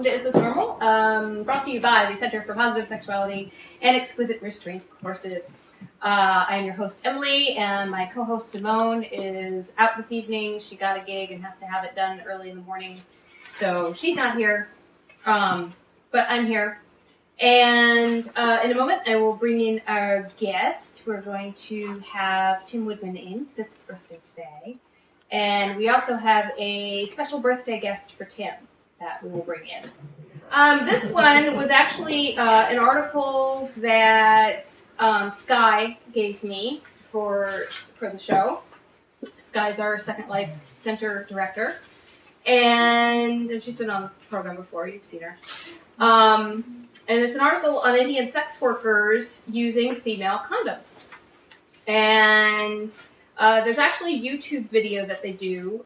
to Is This Normal? Brought to you by the Center for Positive Sexuality and Exquisite Restraint Courses. I am your host, Emily, and my co-host, Simone, is out this evening. She got a gig and has to have it done early in the morning, so she's not here, but I'm here. And in a moment, I will bring in our guest. We're going to have Tim Woodman in, because it's his birthday today. And we also have a special birthday guest for Tim that we will bring in. This one was actually an article that Sky gave me for the show. Sky's our Second Life Center director. And she's been on the program before. You've seen her. And it's an article on Indian sex workers using female condoms. And there's actually a YouTube video that they do.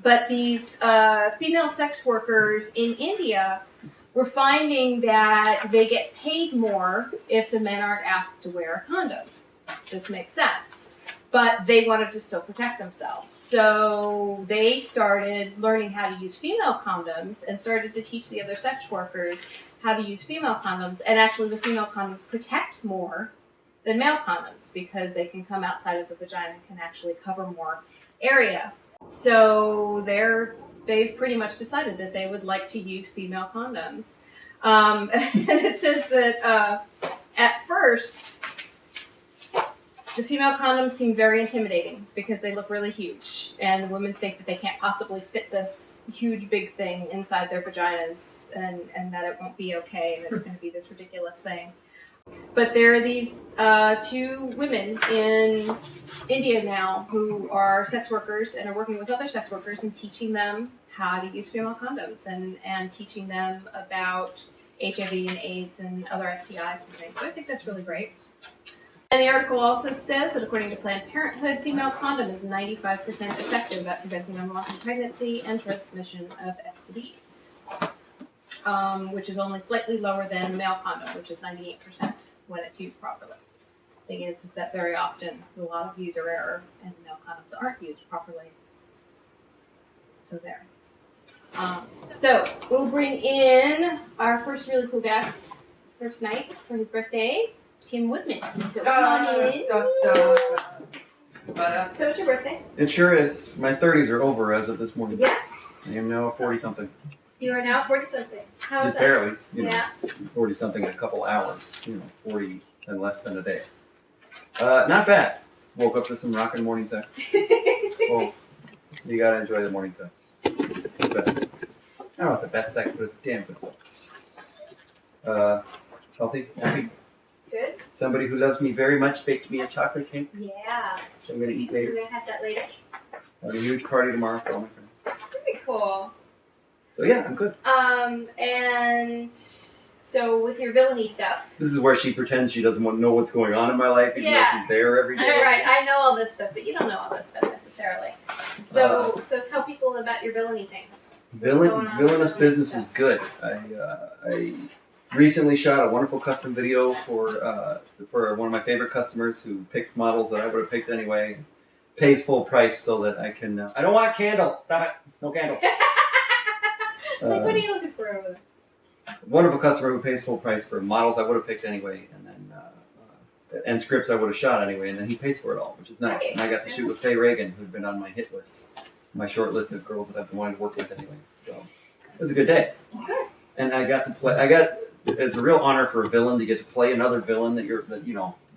But these female sex workers in India were finding that they get paid more if the men aren't asked to wear a condom. This makes sense. But they wanted to still protect themselves. So they started learning how to use female condoms and started to teach the other sex workers how to use female condoms. And actually the female condoms protect more than male condoms because they can come outside of the vagina and can actually cover more area. So they've pretty much decided that they would like to use female condoms. And it says that at first, the female condoms seem very intimidating because they look really huge. And the women think that they can't possibly fit this huge big thing inside their vaginas and that it won't be okay and it's going to be this ridiculous thing. But there are these two women in India now who are sex workers and are working with other sex workers and teaching them how to use female condoms and teaching them about HIV and AIDS and other STIs and things. So I think that's really great. And the article also says that according to Planned Parenthood, female condom is 95% effective at preventing unwanted pregnancy and transmission of STDs. Which is only slightly lower than male condom, which is 98% when it's used properly. The thing is that very often a lot of user error and male condoms aren't used properly. So there. So we'll bring in our first really cool guest for tonight for his birthday, Tim Woodman. So come on in. So it's your birthday? It sure is. My 30s are over as of this morning. Yes. I am now 40-something. You are now 40-something. How is Just that? barely. Yeah. 40-something in a couple hours. 40 in less than a day. Not bad. Woke up to some rockin' morning sex. Well, you gotta enjoy the morning sex. It's the best sex. I don't know if it's the best sex, but it's damn good sex. Healthy, happy. Good. Somebody who loves me very much baked me a chocolate cake. Yeah. Which I'm gonna eat later. We're going to have that later. I have a huge party tomorrow for all my friends. Very cool. So yeah, I'm good. And so with your villainy stuff. This is where she pretends she doesn't want to know what's going on in my life, even though she's there every day. Right, I know all this stuff, but you don't know all this stuff necessarily. So tell people about your villainy things. Villainous business is good. I recently shot a wonderful custom video for one of my favorite customers who picks models that I would have picked anyway. Pays full price so that I can. I don't want candles. Stop it. No candles. What are you looking for over there? Wonderful customer who pays full price for models I would have picked anyway, and then and scripts I would have shot anyway, and then he pays for it all, which is nice. And I got to shoot with Faye Reagan, who'd been on my hit list, my short list of girls that I've been wanting to work with anyway. So it was a good day. Good. And I got to play. It's a real honor for a villain to get to play another villain that you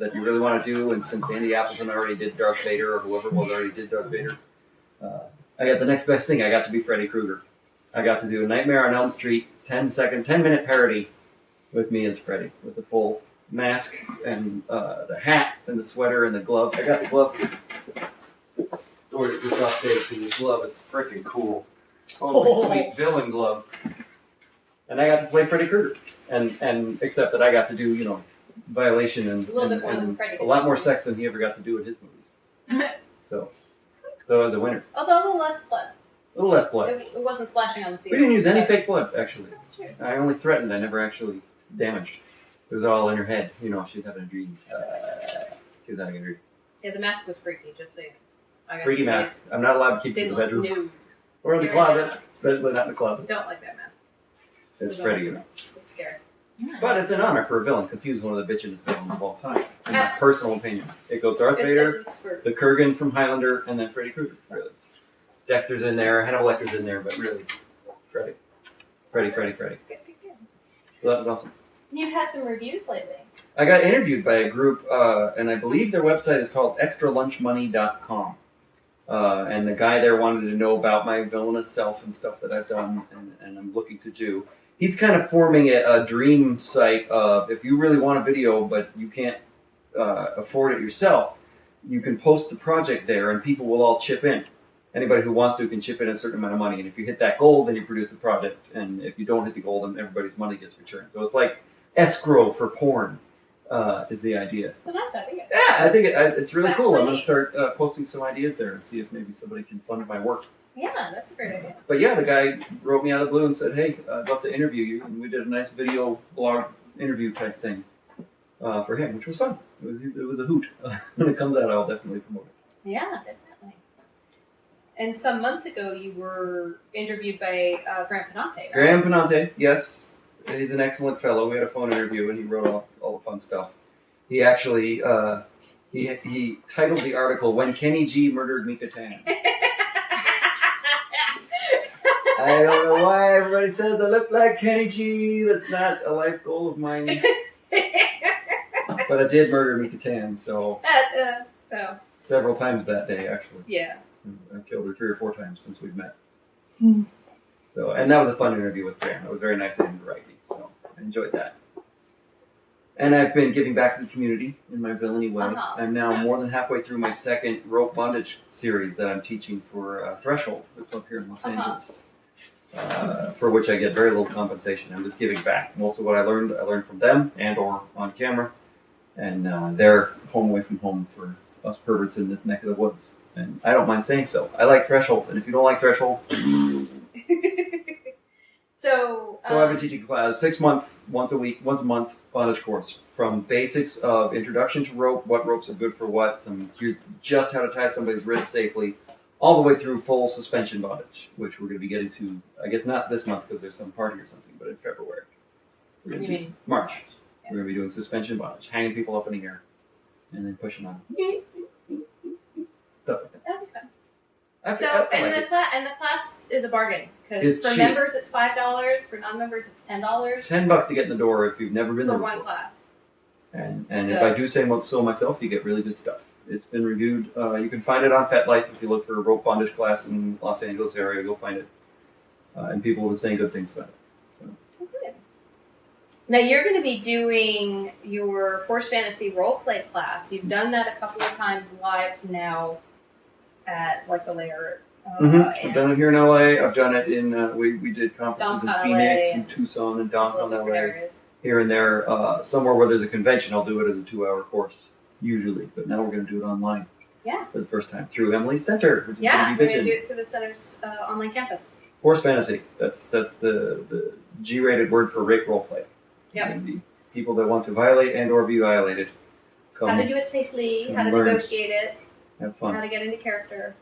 really want to do. And since Andy Appleton already did Darth Vader, or whoever already did Darth Vader, I got the next best thing. I got to be Freddy Krueger. I got to do a Nightmare on Elm Street 10-minute parody with me as Freddy, with the full mask and the hat and the sweater and the glove. I got the glove. It's ordered this off stage because this glove is freaking cool. Holy sweet villain glove. And I got to play Freddy Krueger, and except that I got to do Violation and a lot more sex than he ever got to do in his movies. So it was a winner. Although a little less blood. A little less blood. It wasn't splashing on the ceiling. We didn't use any fake blood, actually. That's true. I only threatened. I never actually damaged. It was all in her head. She was having a dream. She was having a dream. Yeah, the mask was freaky, just saying. Freaky mask. I'm not allowed to keep it in the bedroom. Or in the closet, especially not in the closet. Don't like that mask. It's Freddy, you know. It's scary. But it's an honor for a villain because he was one of the bitchiest villains of all time, in my personal opinion. It goes Darth Vader, the Kurgan from Highlander, and then Freddy Krueger. Really, Dexter's in there, Hannibal Lecter's in there, but really, Freddy. Good. So that was awesome. You've had some reviews lately. I got interviewed by a group, and I believe their website is called extralunchmoney.com. And the guy there wanted to know about my villainous self and stuff that I've done and I'm looking to do. He's kind of forming a dream site of if you really want a video but you can't afford it yourself, you can post the project there and people will all chip in. Anybody who wants to can chip in a certain amount of money. And if you hit that goal, then you produce a project. And if you don't hit the goal, then everybody's money gets returned. So it's like escrow for porn is the idea. It's a nice idea. Yeah, I think it's really cool. I'm going to start posting some ideas there and see if maybe somebody can fund my work. Yeah, that's a great idea. But yeah, the guy wrote me out of the blue and said, hey, I'd love to interview you. And we did a nice video blog interview type thing for him, which was fun. It was a hoot. When it comes out, I'll definitely promote it. Yeah, definitely. And some months ago, you were interviewed by Graham Penante, right? Graham Penante, yes. He's an excellent fellow. We had a phone interview and he wrote all the fun stuff. He actually, he titled the article, When Kenny G Murdered Mika Tan. I don't know why everybody says I look like Kenny G. That's not a life goal of mine. But I did murder Mika Tan, so several times that day, actually. Yeah. I killed her 3 or 4 times since we've met. So, and that was a fun interview with Graham. It was very nice of him to write me, so I enjoyed that. And I've been giving back to the community in my villainy way. I'm now more than halfway through my second rope bondage series that I'm teaching for Threshold, the club here in Los Angeles. For which I get very little compensation. I'm just giving back. Most of what I learned from them and or on camera. And they're home away from home for us perverts in this neck of the woods. And I don't mind saying so. I like Threshold. And if you don't like Threshold... So I've been teaching a class, 6 month, once a month bondage course. From basics of introduction to rope, what ropes are good for what, here's just how to tie somebody's wrist safely, all the way through full suspension bondage, which we're going to be getting to, I guess not this month because there's some party or something, but in February. March. Yeah. We're going to be doing suspension bondage, hanging people up in the air, and then pushing on. Stuff like that. That'd be fun. The class is a bargain because for cheap. Members it's $5, for non-members it's $10. $10 to get in the door if you've never been there for before. one class. And if I do say so myself, you get really good stuff. It's been reviewed. You can find it on FetLife if you look for a rope bondage class in Los Angeles area. You'll find it, and people are saying good things about it. So. Okay. Now you're going to be doing your Force Fantasy roleplay class. You've done that a couple of times live now. At like the layer. I've done it here in LA. I've done it in, we did conferences in Phoenix and Tucson and downtown LA. Areas. Here and there. Somewhere where there's a convention, I'll do it as a 2-hour course, usually. But now we're going to do it online. Yeah. For the first time. Through Emily's Center, which is we're going to be going to do it through the Center's online campus. Force Fantasy. That's the G-rated word for rape roleplay. Yep. And the people that want to violate and or be violated. How to do it safely, how to negotiate it. Have fun. How to get into character,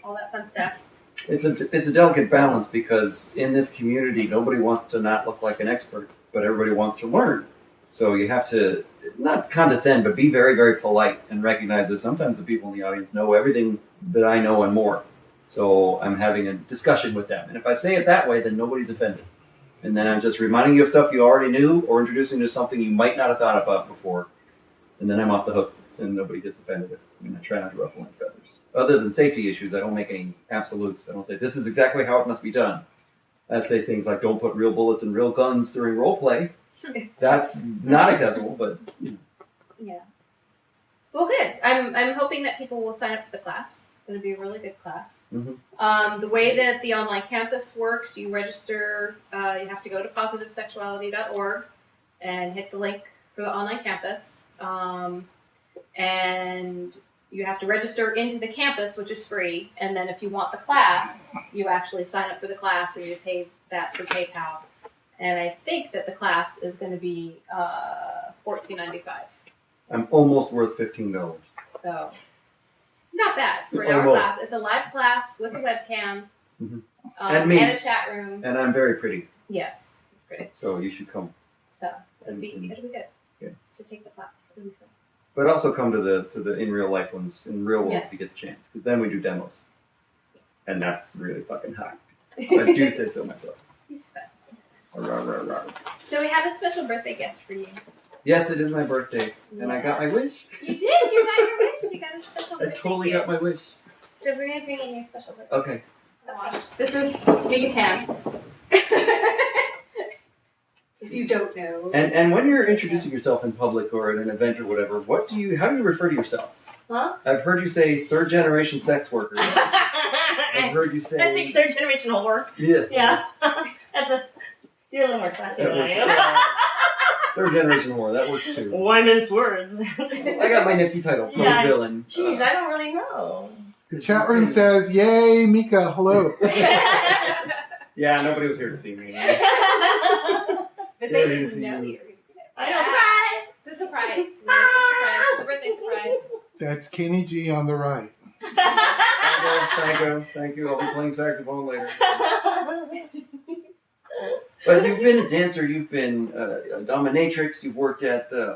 all that fun stuff. It's a delicate balance because in this community, nobody wants to not look like an expert, but everybody wants to learn. So you have to not condescend, but be very, very polite and recognize that sometimes the people in the audience know everything that I know and more. So I'm having a discussion with them. And if I say it that way, then nobody's offended. And then I'm just reminding you of stuff you already knew or introducing you to something you might not have thought about before. And then I'm off the hook. And nobody gets offended. I try not to ruffle any feathers. Other than safety issues, I don't make any absolutes. I don't say, this is exactly how it must be done. I say things like, don't put real bullets in real guns during role play. That's not acceptable, but, you know. Yeah. Well, good. I'm hoping that people will sign up for the class. It's going to be a really good class. Mm-hmm. The way that the online campus works, you register, you have to go to positivesexuality.org and hit the link for the online campus. And you have to register into the campus, which is free. And then if you want the class, you actually sign up for the class and you pay that through PayPal. And I think that the class is going to be $14.95. I'm almost worth $15. So, not bad for an hour class. It's a live class with a webcam. Mm-hmm. And me. And a chat room. And I'm very pretty, Yes, it's pretty. so you should come. So it'll be good. Yeah. Should take the class. It'll be fun. But also come to the in real life ones, in real world, Yes. if you get the chance. Because then we do demos. And that's really fucking hot. I do say so myself. He's fun. Rah. So we have a special birthday guest for you. Yes, it is my birthday. And I got my wish. You did. You got your wish. You got a special I birthday totally gift. got my wish. So we're gonna bring in your special birthday. Okay. Okay. This is Mika Tan. If you don't know. And when you're introducing yourself in public or at an event or whatever, how do you refer to yourself? Huh? I've heard you say third generation sex worker. I've heard you say I think third generation whore. Yeah. Yeah. You're a little more classy That than I works. am. Third generation whore, that works too. Women's words. I got my nifty title, Pro Yeah. Villain. Jeez, I don't really know. The chat room says, "Yay, Mika! Hello." Yeah, nobody was here to see me. But Yeah, they we didn't see know you. you. I know, surprise! It's a surprise. It's a surprise. It's a birthday surprise. That's Kenny G on the right. Thank you. I'll be playing saxophone later. But you've been a dancer. You've been a dominatrix. You've worked at the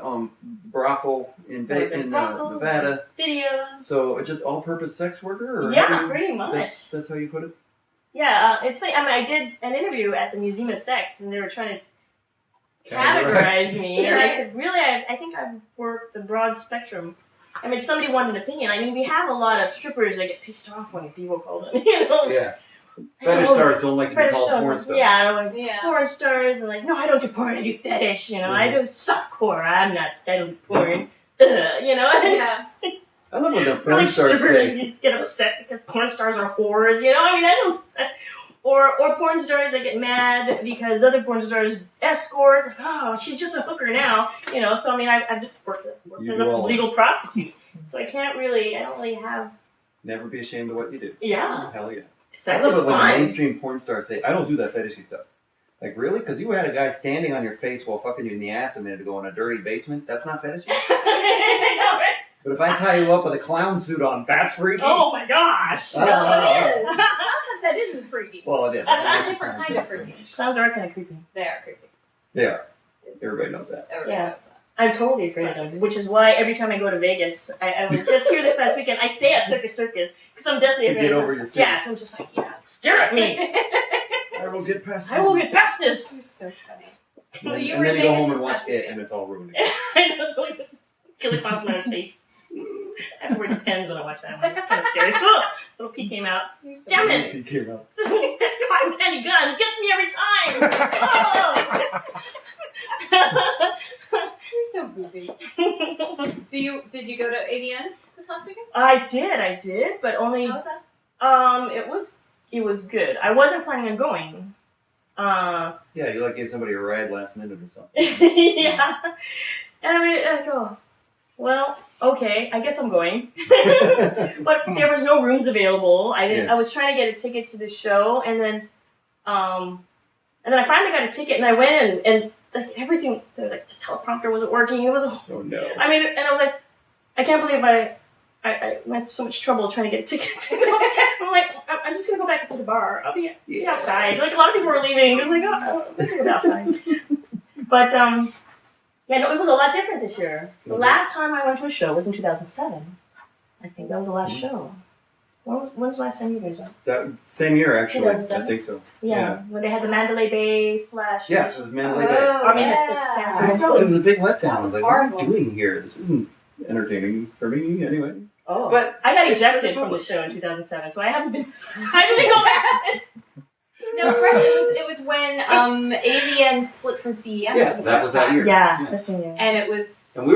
brothel in Nevada. Videos. So just all-purpose sex worker? Or Yeah, how do you- pretty much. That's how you put it? Yeah, it's funny. I mean, I did an interview at the Museum of Sex, and they were trying to categorize me. And I said, really, I think I've worked the broad spectrum. I mean, if somebody wanted an opinion, I mean, we have a lot of strippers that get pissed off when people call them, you know? Yeah. Fetish stars don't like to be Fetish called stars, porn stars. Yeah, like Yeah. porn stars, and like, no, I don't do porn, I do fetish, you know, I do softcore, I don't do porn, you know? Yeah. I love when the porn Really, stars strippers say, get upset because porn stars are whores, you know? I mean, I don't... Or porn stars that get mad because other porn stars escort, like, oh, she's just a hooker now, you know? So, I mean, I've worked You as do a all legal prostitute, so I don't really have... never be ashamed of what you do. Yeah. Hell yeah. Sex I is love it when the fun. mainstream porn stars say, I don't do that fetishy stuff. Like, really? Because you had a guy standing on your face while fucking you in the ass a minute ago in a dirty basement? That's not fetishy? I know, right? But if I tie you up with a clown suit on, that's freaky? Oh my gosh! Oh. No, it is. Not that isn't freaky. Well, it is. That's a different kind of freaky. Clowns are kind of creepy. They are creepy. They are. Everybody knows that. Everybody Yeah. knows that. I'm totally afraid of them, which is why every time I go to Vegas, I was just here this past weekend, I stay at Circus because I'm deathly To afraid get of over them. your fear. Yeah, so I'm just like, yeah, stare at me. I will get past I will get past this. You're so funny. And, So you and were then in you go Vegas home this and watch past it, weekend. and it's all ruined. I know, it's like the killer clown's on his face. I have to wear Depends when I watch that one. It's kind of scary. Oh, little pee came out. You're so Damn funny. it! He came out. That cotton candy gun gets me every time. Oh. You're so goofy. So did you go to ADN this last weekend? I did, but only. How was that? It was good. I wasn't planning on going. Yeah, you like gave somebody a ride last minute or something. Yeah. And I mean, I go, well, okay, I guess I'm going. But there was no rooms available. Yeah. I was trying to get a ticket to the show, and then I finally got a ticket, and I went and like everything, the teleprompter wasn't working. It was a Oh no. I mean, and I was like, I can't believe I went to so much trouble trying to get a ticket. I'm like, I'm just gonna go back into the bar. I'll be outside. Like a lot of people were leaving. I was like, oh, let's go outside. But yeah, no, it was a lot different this year. The last time I went to a show was in 2007. I think that was the last show. When was the last time you guys went? That same year, actually. I 2007? think so. Yeah, when they had the Mandalay Bay / Yeah, it was Mandalay Bay. I mean, it's yeah. San I Francisco. felt it was a big letdown. That I was was like, what am I horrible. doing here? This isn't entertaining for me anyway. Oh, But I got it's for the ejected from the public. show in 2007, so I haven't been. I didn't go back. No, first it was when AVN split from CES. Yeah, for the that first was that time. year. Yeah, that's the year. And it was. And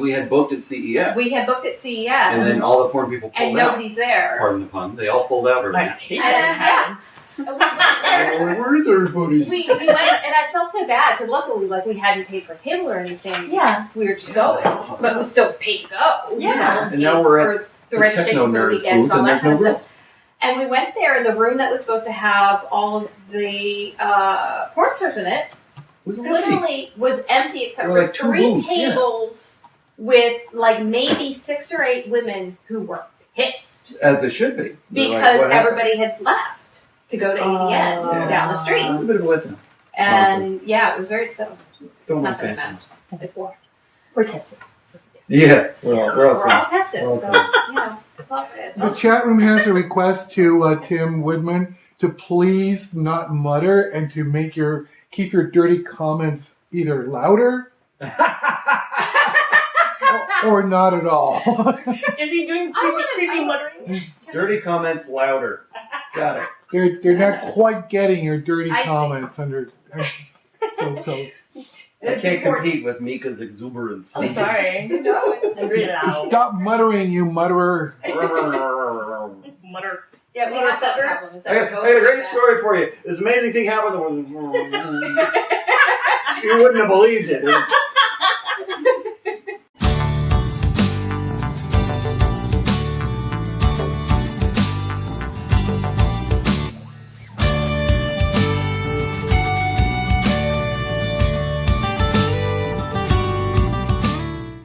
we had booked at CES. We had booked at CES. And then all the porn people and pulled out. nobody's there. Pardon the pun. They all pulled out. I hate And, that happens. And we went there. Where is everybody? We went, and I felt so bad because luckily, like, we hadn't paid for a table or anything. Yeah. We were just going, but we still paid to go. Yeah. You know, And now we're for the registration Techno for the Nerds weekend booth, and all and that there's kind of no stuff. And we went there, and the room that was supposed to have all of the porn stars in it Was it empty? literally was empty except There were for like 2 three booths, yeah. tables with like maybe 6 or 8 women who were pissed As it should be. They're like, because what happened? everybody had left. to go to ADN down the A street. bit of a letdown. And yeah, it was very. Don't Not want that to bad. It's war. We're tested. Yeah, we're We're all tested, We're all so fine. you know, it's all good. The chat room has a request to Tim Woodman to please not mutter and to keep your dirty comments either louder or not at all. Is he doing creepy muttering? Dirty comments louder. Got it. They're not quite getting your dirty I see. comments under. So I It's can't important. compete with Mika's exuberance. I'm sorry. No, it's I'm really just loud. stop muttering, you mutterer. Mutter. Yeah, we have that problem. Is that I we're got both a great bad. story for you. This amazing thing happened. You wouldn't have believed it.